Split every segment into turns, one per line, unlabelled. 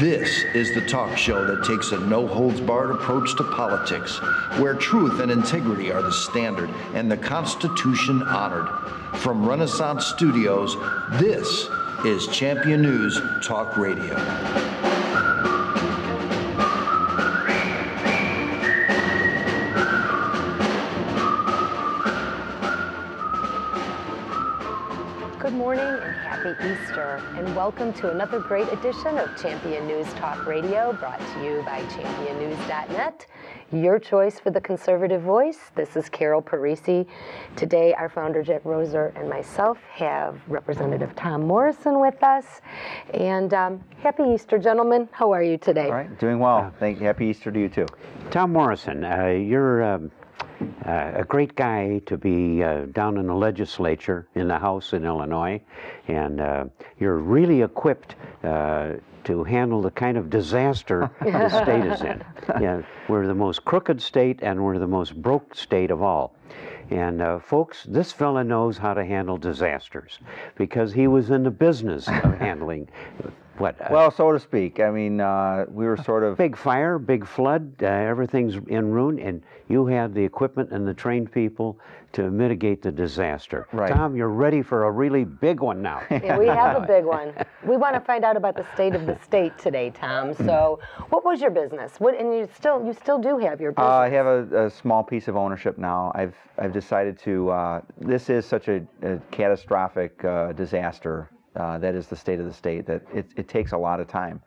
This is the talk show that takes a no-holds-barred approach to politics, where truth and integrity are the standard and the Constitution honored. From Renaissance Studios, this is Champion News Talk Radio.
Good morning and happy Easter, and welcome to another great edition of Champion News Talk Radio, brought to you by championnews.net, your choice for the conservative voice. This is Carol Parisi. Today, our founder, Jack Roeser, and myself have Representative Tom Morrison with us. And happy Easter, gentlemen. How are you today?
All right, doing well. Thank you. Happy Easter to you, too.
Tom Morrison, you're a great guy to be down in the legislature, in the House in Illinois, and you're really equipped to handle the kind of disaster the state is in. Yeah, we're the most crooked state, and we're the most broke state of all. And folks, this fella knows how to handle disasters because he was in the business of handling what?
Well, so to speak. I mean, we were sort of...
Big fire, big flood, everything's in ruin, and you had the equipment and the trained people to mitigate the disaster.
Right.
Tom, you're ready for a really big one now.
Yeah, we have a big one. We want to find out about the state of the state today, Tom. So, what was your business? And you still do have your business.
I have a small piece of ownership now. I've decided to. This is such a catastrophic disaster. That is the state of the state. That it takes a lot of time,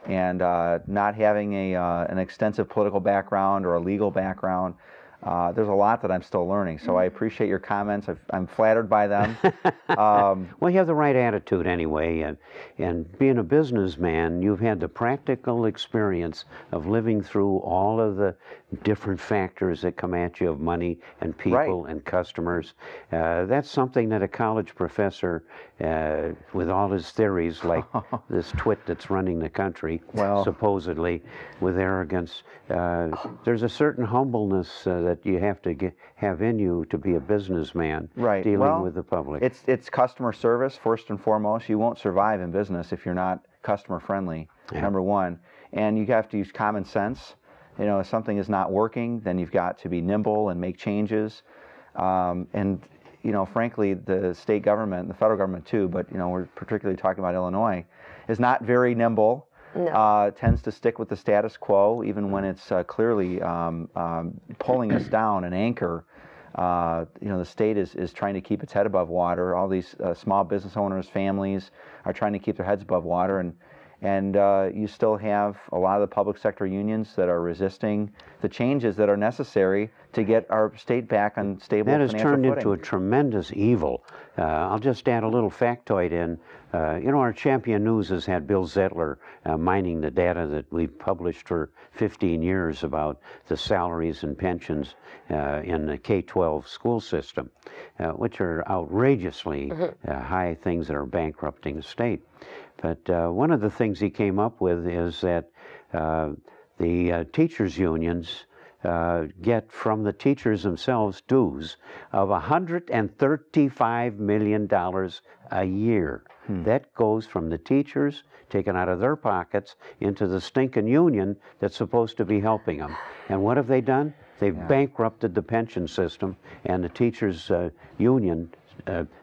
and not having an extensive political background or a legal background. There's a lot that I'm still learning, so I appreciate your comments. I'm flattered by them.
Well, you have the right attitude anyway, and being a businessman, you've had the practical experience of living through all of the different factors that come at you of money and people and customers. That's something that a college professor, with all his theories, like this twit that's running the country, supposedly, with arrogance, there's a certain humbleness that you have to have in you to be a businessman dealing with the public.
It's customer service first and foremost. You won't survive in business if you're not customer friendly, number one. And you have to use common sense. You know, if something is not working, then you've got to be nimble and make changes. And you know, frankly, the state government, the federal government too, but you know, we're particularly talking about Illinois, is not very nimble. No. Tends to stick with the status quo, even when it's clearly pulling us down, an anchor. You know, the state is trying to keep its head above water. All these small business owners, families are trying to keep their heads above water, and you still have a lot of the public sector unions that are resisting the changes that are necessary to get our state back on stable financial footing.
That has turned into a tremendous evil. I'll just add a little factoid in. You know, our Champion News has had Bill Zettler mining the data that we've published for 15 years about the salaries and pensions in the K-12 school system, which are outrageously high things that are bankrupting the state. But one of the things he came up with is that the teachers' unions get from the teachers themselves dues of $135 million a year. That goes from the teachers, taken out of their pockets, into the stinking union that's supposed to be helping them. And what have they done? They've bankrupted the pension system, and the teachers' union,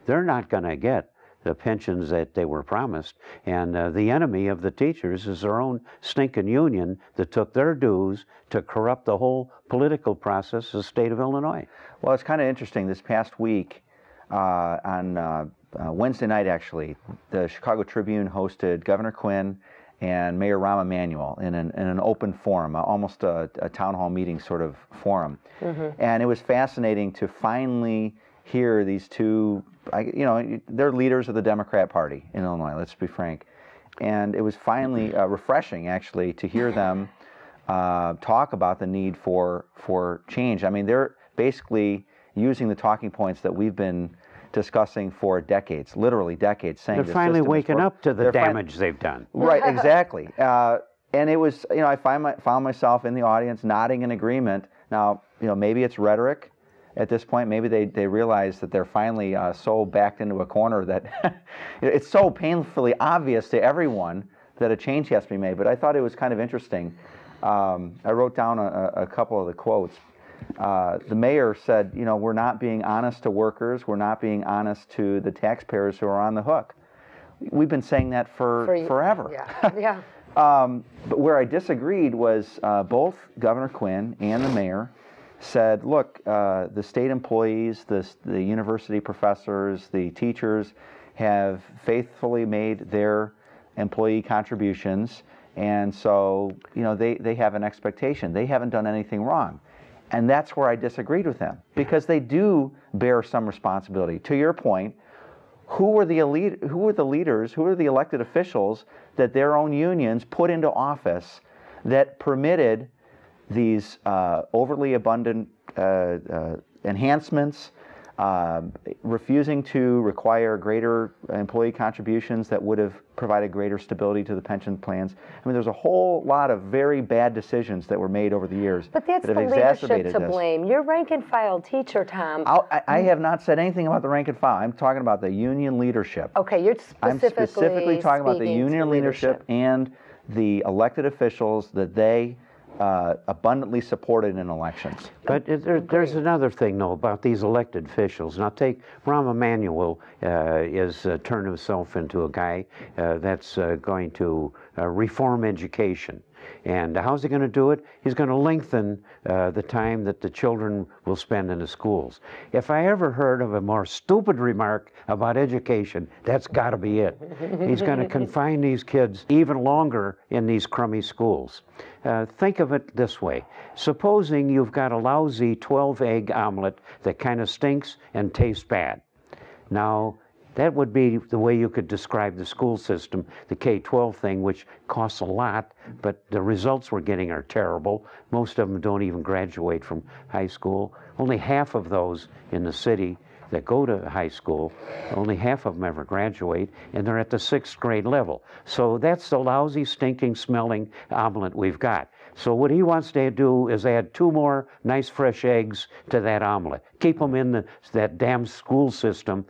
they're not going to get the pensions that they were promised. And the enemy of the teachers is their own stinking union that took their dues to corrupt the whole political process of the state of Illinois.
Well, it's kind of interesting. This past week, on Wednesday night, actually, the Chicago Tribune hosted Governor Quinn and Mayor Rahm Emanuel in an open forum, almost a town hall meeting sort of forum. And it was fascinating to finally hear these two, you know, they're leaders of the Democrat Party in Illinois, let's be frank. And it was finally refreshing, actually, to hear them talk about the need for change. I mean, they're basically using the talking points that we've been discussing for decades, literally decades, saying
they're finally waking up to the damage they've done.
Right, exactly. And it was, you know, I found myself in the audience nodding in agreement. Now, you know, maybe it's rhetoric at this point. Maybe they realize that they're finally so backed into a corner that it's so painfully obvious to everyone that a change has to be made. But I thought it was kind of interesting. I wrote down a couple of the quotes. The mayor said, you know, we're not being honest to workers. We're not being honest to the taxpayers who are on the hook. We've been saying that for forever.
Yeah, yeah.
But where I disagreed was both Governor Quinn and the mayor said, look, the state employees, the university professors, the teachers have faithfully made their employee contributions, and so, you know, they have an expectation. They haven't done anything wrong. And that's where I disagreed with them, because they do bear some responsibility. To your point, who were the leaders, who were the elected officials that their own unions put into office that permitted these overly abundant enhancements, refusing to require greater employee contributions that would have provided greater stability to the pension plans? I mean, there's a whole lot of very bad decisions that were made over the years.
But that's
that
the
have
leadership
exacerbated
to
this.
blame. You're rank and file teacher, Tom.
I have not said anything about the rank and file. I'm talking about the union leadership.
Okay, you're
I'm specifically talking about the union leadership and the elected officials that they abundantly supported in elections.
But there's another thing, though, about these elected officials. Now, take Rahm Emanuel is turned himself into a guy that's going to reform education. And how's he going to do it? He's going to lengthen the time that the children will spend in the schools. If I ever heard of a more stupid remark about education, that's got to be it. He's going to confine these kids even longer in these crummy schools. Think of it this way. Supposing you've got a lousy 12-egg omelet that kind of stinks and tastes bad. Now, that would be the way you could describe the school system, the K-12 thing, which costs a lot, but the results we're getting are terrible. Most of them don't even graduate from high school. Only half of those in the city that go to high school, only half of them ever graduate, and they're at the 6th grade level. So that's the lousy, stinking, smelling omelet we've got. So what he wants to do is add 2 more nice fresh eggs to that omelet. Keep them in that damn school system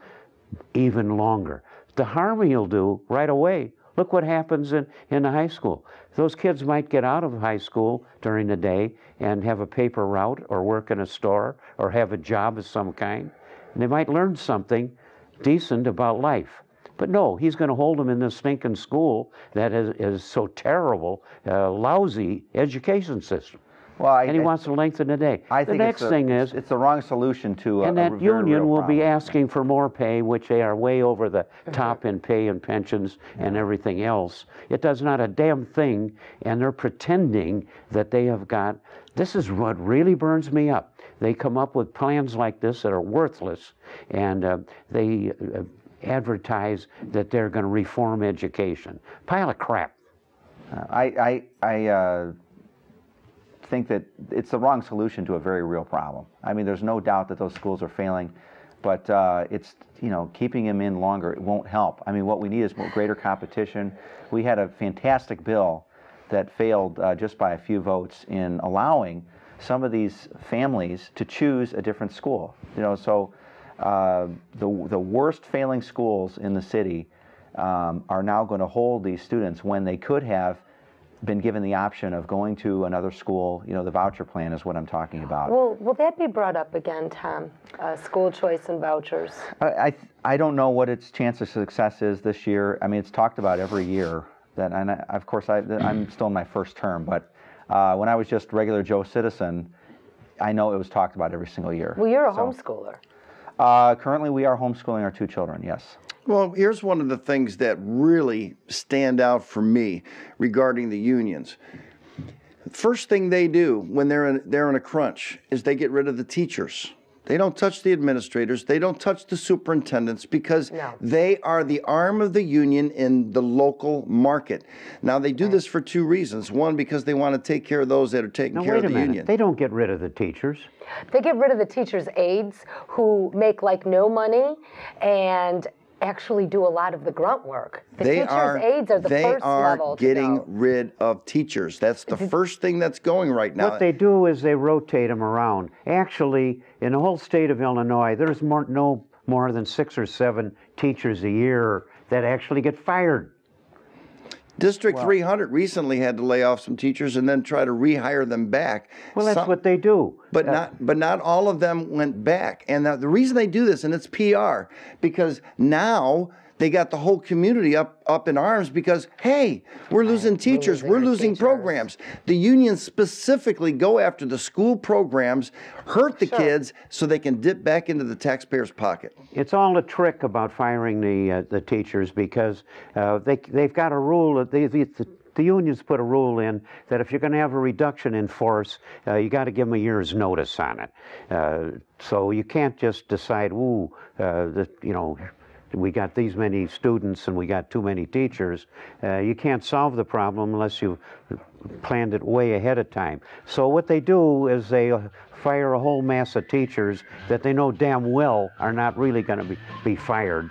even longer. The harm he'll do right away, look what happens in the high school. Those kids might get out of high school during the day and have a paper route or work in a store or have a job of some kind. And they might learn something decent about life. But no, he's going to hold them in this stinking school that is so terrible, lousy education system. Well, and he wants to lengthen the day.
I think
the next thing is,
it's the wrong solution to
and that union will be asking for more pay, which they are way over the top in pay and pensions and everything else. It does not a damn thing, and they're pretending that they have got. This is what really burns me up. They come up with plans like this that are worthless, and they advertise that they're going to reform education. Pile of crap.
I think that it's the wrong solution to a very real problem. I mean, there's no doubt that those schools are failing, but it's, you know, keeping them in longer, it won't help. I mean, what we need is more greater competition. We had a fantastic bill that failed just by a few votes in allowing some of these families to choose a different school. You know, so the worst failing schools in the city are now going to hold these students when they could have been given the option of going to another school. You know, the voucher plan is what I'm talking about.
Well, will that be brought up again, Tom? School choice and vouchers?
I don't know what its chance of success is this year. I mean, it's talked about every year. And of course, I'm still in my first term, but when I was just regular Joe citizen, I know it was talked about every single year.
Well, you're a homeschooler.
Currently, we are homeschooling our 2 children, yes.
Well, here's one of the things that really stand out for me regarding the unions. First thing they do when they're in a crunch is they get rid of the teachers. They don't touch the administrators. They don't touch the superintendents because they are the arm of the union in the local market. Now, they do this for 2 reasons. One, because they want to take care of those that are taking care of the union.
They don't get rid of the teachers.
They get rid of the teachers' aides who make like no money and actually do a lot of the grunt work. The teachers' aides are the first level to go.
They are getting rid of teachers. That's the first thing that's going right now.
What they do is they rotate them around. Actually, in the whole state of Illinois, there's no more than 6 or 7 teachers a year that actually get fired.
District 300 recently had to lay off some teachers and then try to rehire them back.
Well, that's what they do.
But not all of them went back. And the reason they do this, and it's PR, because now they got the whole community up in arms because, hey, we're losing teachers, we're losing programs. The unions specifically go after the school programs, hurt the kids so they can dip back into the taxpayer's pocket.
It's all a trick about firing the teachers because they've got a rule. The unions put a rule in that if you're going to have a reduction in force, you got to give them a year's notice on it. So you can't just decide, we got these many students and we got too many teachers. You can't solve the problem unless you've planned it way ahead of time. So what they do is they fire a whole mass of teachers that they know damn well are not really going to be fired.